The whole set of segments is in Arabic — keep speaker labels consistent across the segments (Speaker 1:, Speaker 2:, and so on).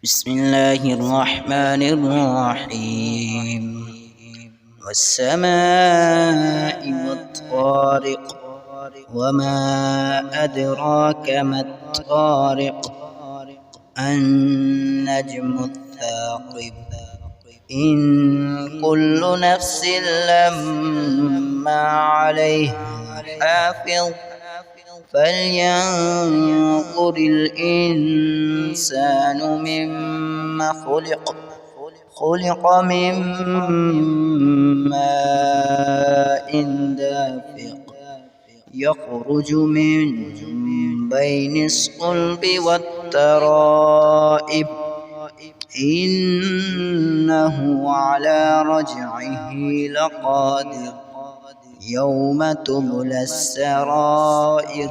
Speaker 1: بسم الله الرحمن الرحيم والسماء والطارق وما أدراك ما الطارق النجم الثاقب إن كل نفس لما عليها حافظ فلينظر الإنسان مما خلق من ماء دافق يخرج من بين الصلب والترائب إنه على رجعه لقادر يوم تبلى السرائر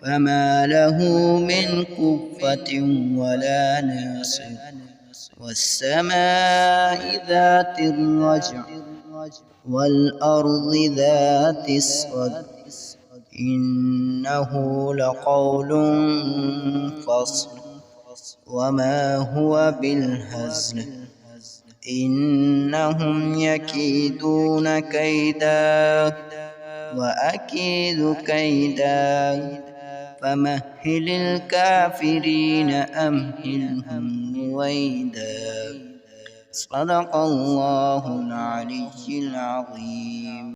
Speaker 1: فما له من قوة ولا ناصر والسماء ذات الرجع والأرض ذات الصدع إنه لقول فصل وما هو بالهزل إنهم يكيدون كيدا وأكيد كيدا فمهل الكافرين أمهلهم رويدا صدق الله العلي العظيم.